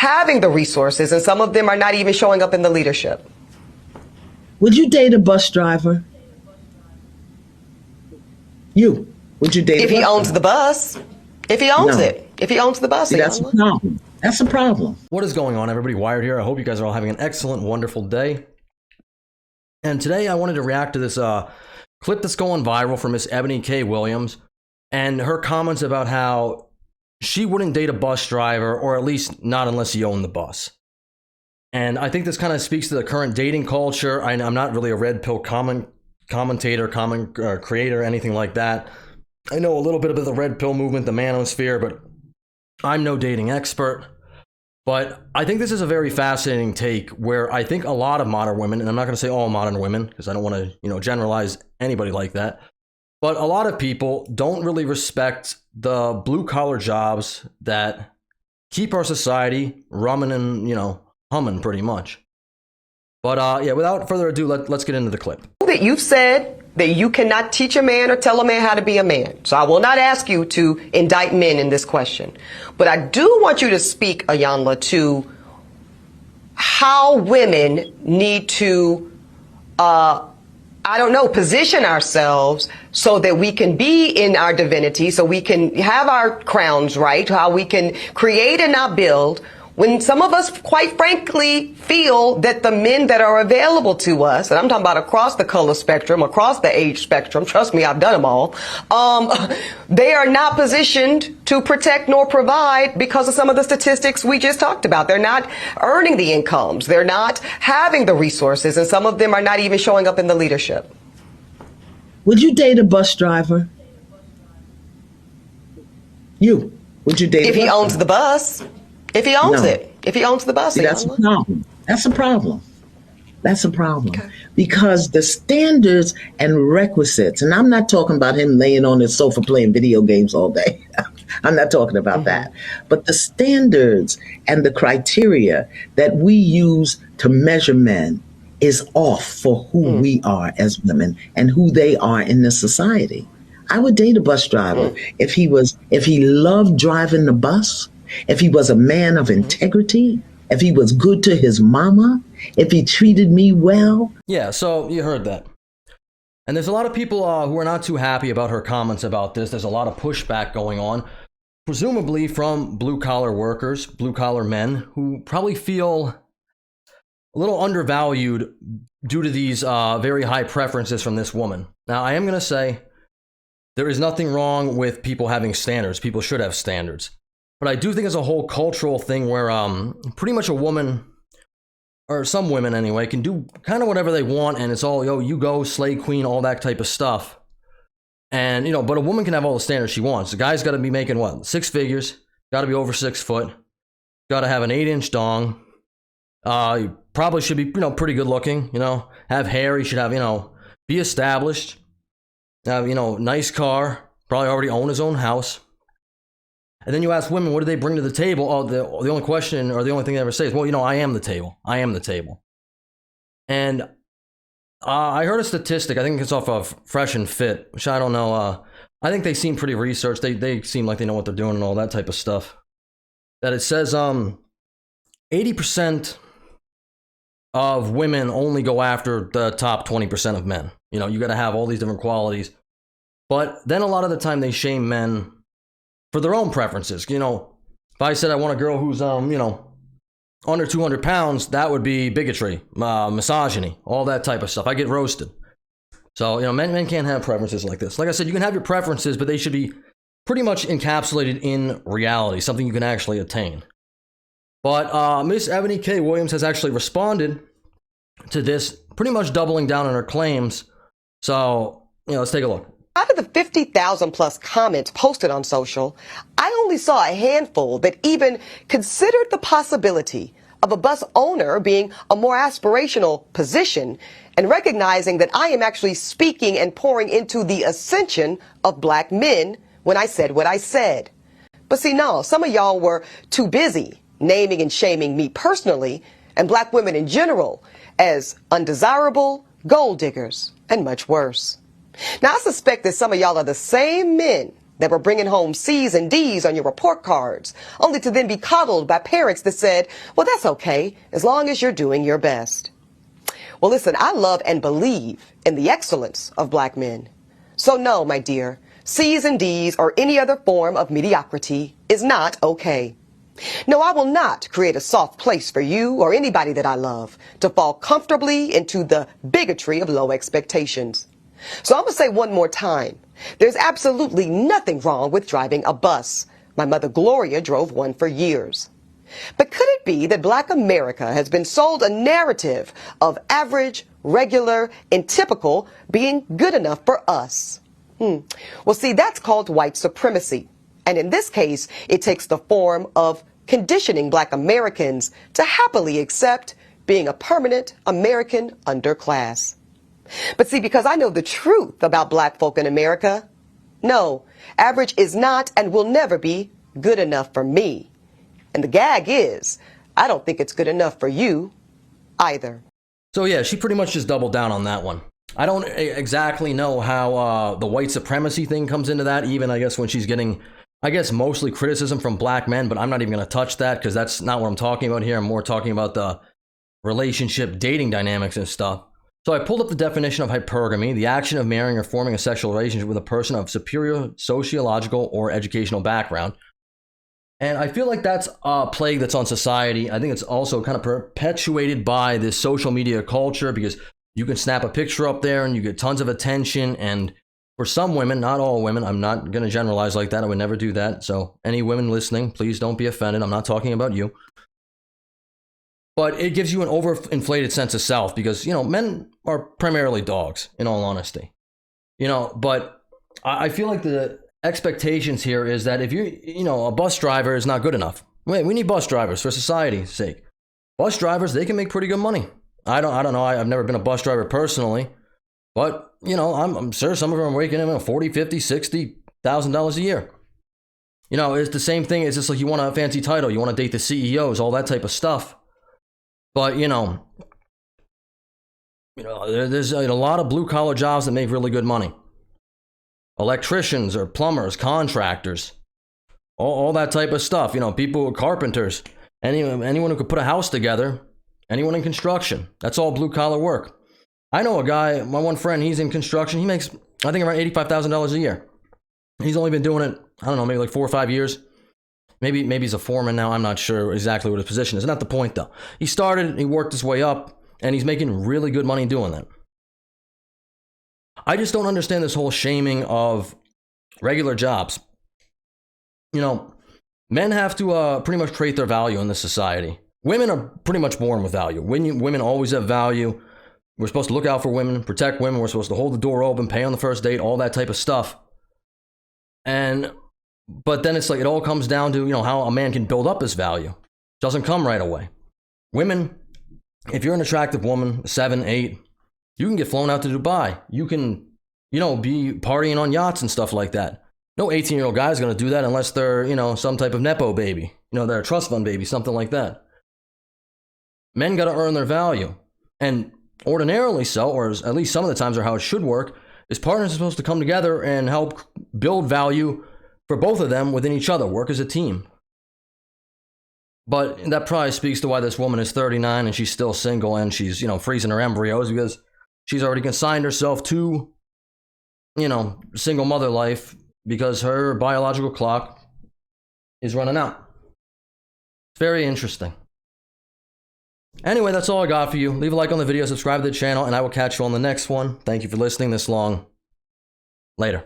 having the resources, and some of them are not even showing up in the leadership. Would you date a bus driver? Would you date if a bus he owns driver? the bus? If he owns No. it. If he owns the bus. See, that's a problem. That's a problem. What is going on, everybody? Wired here. I hope you guys are all having an excellent, wonderful day. And today I wanted to react to this clip that's going viral from Miss Ebony K. Williams and her comments about how she wouldn't date a bus driver, or at least not unless he owned the bus. And I think this kind of speaks to the current dating culture. I'm not really a red pill commentator, creator, anything like that. I know a little bit about the red pill movement, the manosphere, but I'm no dating expert. But I think this is a very fascinating take where I think a lot of modern women, and I'm not going to say all modern women because I don't want to, generalize anybody like that, but a lot of people don't really respect the blue collar jobs that keep our society rumming and, humming pretty much. But yeah, without further ado, let's get into the clip. That you've said that you cannot teach a man or tell a man how to be a man. So I will not ask you to indict men in this question. But I do want you to speak, Ayanla, to how women need to, position ourselves so that we can be in our divinity, so we can have our crowns right, how we can create and not build. When some of us, quite frankly, feel that the men that are available to us, and I'm talking about across the color spectrum, across the age spectrum, trust me, I've done them all, they are not positioned to protect nor provide because of some of the statistics we just talked about. They're not earning the incomes. They're not having the resources, and some of them are not even showing up in the leadership. Would you date a bus driver? Would you date if he owns the bus? If he owns it. If he owns the bus. See, that's a problem. That's a problem. That's a problem. Okay. Because the standards and requisites, and I'm not talking about him laying on his sofa playing video games all day. I'm not talking about that. But the standards and the criteria that we use to measure men is off for who we are as women and who they are in this society. I would date a bus driver if he loved driving the bus, if he was a man of integrity, if he was good to his mama, if he treated me well. Yeah, so you heard that. And there's a lot of people who are not too happy about her comments about this. There's a lot of pushback going on, presumably from blue-collar workers, blue-collar men, who probably feel a little undervalued due to these very high preferences from this woman. Now, I am going to say there is nothing wrong with people having standards. People should have standards. But I do think it's a whole cultural thing where pretty much a woman, or some women anyway, can do kind of whatever they want, and it's all, you go, slay queen, all that type of stuff. And, but a woman can have all the standards she wants. The guy's got to be making, what, 6 figures, got to be over 6 foot, got to have an 8-inch dong, he probably should be, pretty good looking, have hair, he should have, be established, have, nice car, probably already own his own house. And then you ask women, what do they bring to the table? Oh, the only question, or the only thing they ever say is, well, I am the table. I am the table. And I heard a statistic, I think it's off of Fresh and Fit, which I don't know. I think they seem pretty researched. They seem like they know what they're doing and all that type of stuff. That it says 80% of women only go after the top 20% of men. You got to have all these different qualities. But then a lot of the time they shame men for their own preferences. If I said I want a girl who's, under 200 pounds, that would be bigotry, misogyny, all that type of stuff. I get roasted. So, men can't have preferences like this. Like I said, you can have your preferences, but they should be pretty much encapsulated in reality, something you can actually attain. But Miss Ebony K. Williams has actually responded to this, pretty much doubling down on her claims. So, let's take a look. Out of the 50,000 plus comments posted on social, I only saw a handful that even considered the possibility of a bus owner being a more aspirational position and recognizing that I am actually speaking and pouring into the ascension of black men when I said what I said. But see, no, some of y'all were too busy naming and shaming me personally and black women in general as undesirable, gold diggers, and much worse. Now, I suspect that some of y'all are the same men that were bringing home C's and D's on your report cards, only to then be coddled by parents that said, well, that's okay, as long as you're doing your best. Well, listen, I love and believe in the excellence of black men. So no, my dear, C's and D's or any other form of mediocrity is not okay. No, I will not create a soft place for you or anybody that I love to fall comfortably into the bigotry of low expectations. So I'm going to say one more time, there's absolutely nothing wrong with driving a bus. My mother Gloria drove one for years. But could it be that black America has been sold a narrative of average, regular, and typical being good enough for us? Well, see, that's called white supremacy. And in this case, it takes the form of conditioning black Americans to happily accept being a permanent American underclass. But see, because I know the truth about black folk in America, no, average is not and will never be good enough for me. And the gag is, I don't think it's good enough for you either. So yeah, she pretty much just doubled down on that one. I don't exactly know how the white supremacy thing comes into that, even I guess when she's getting, I guess, mostly criticism from black men, but I'm not even going to touch that because that's not what I'm talking about here. I'm more talking about the relationship dating dynamics and stuff. So I pulled up the definition of hypergamy, the action of marrying or forming a sexual relationship with a person of superior sociological or educational background. And I feel like that's a plague that's on society. I think it's also kind of perpetuated by this social media culture because you can snap a picture up there and you get tons of attention. And for some women, not all women, I'm not going to generalize like that. I would never do that. So any women listening, please don't be offended. I'm not talking about you. But it gives you an overinflated sense of self because, you know, men are primarily dogs, in all honesty. You know, but I feel like the expectations here is that if a bus driver is not good enough. We need bus drivers for society's sake. Bus drivers, they can make pretty good money. I don't know. I've never been a bus driver personally, but you know, I'm sure some of them are making $40,000, $50,000, $60,000 a year. You know, it's the same thing. It's just like you want a fancy title, you want to date the CEOs, all that type of stuff. But you know, there's a lot of blue collar jobs that make really good money. Electricians or plumbers, contractors, all that type of stuff. You know, people, carpenters, anyone who could put a house together, anyone in construction. That's all blue collar work. I know a guy, my one friend, he's in construction. He makes, I think, around $85,000 a year. He's only been doing it, I don't know, maybe like 4 or 5 years. Maybe he's a foreman now. I'm not sure exactly what his position is. Not the point though. He started, he worked his way up, and he's making really good money doing that. I just don't understand this whole shaming of regular jobs. You know, men have to pretty much create their value in this society. Women are pretty much born with value. Women always have value. We're supposed to look out for women, protect women. We're supposed to hold the door open, pay on the first date, all that type of stuff. But then it's like it all comes down to, you know, how a man can build up his value. It doesn't come right away. Women, if you're an attractive woman, 7, 8, you can get flown out to Dubai. You can, you know, be partying on yachts and stuff like that. No 18-year-old guy is going to do that unless they're, you know, some type of Nepo baby. You know, they're a trust fund baby, something like that. Men got to earn their value. And ordinarily so, or at least some of the times are how it should work, is partners are supposed to come together and help build value for both of them within each other, work as a team. But that probably speaks to why this woman is 39 and she's still single and she's, you know, freezing her embryos because she's already consigned herself to, you know, single mother life because her biological clock is running out. It's very interesting. Anyway, that's all I got for you. Leave a like on the video, subscribe to the channel, and I will catch you on the next one. Thank you for listening this long. Later.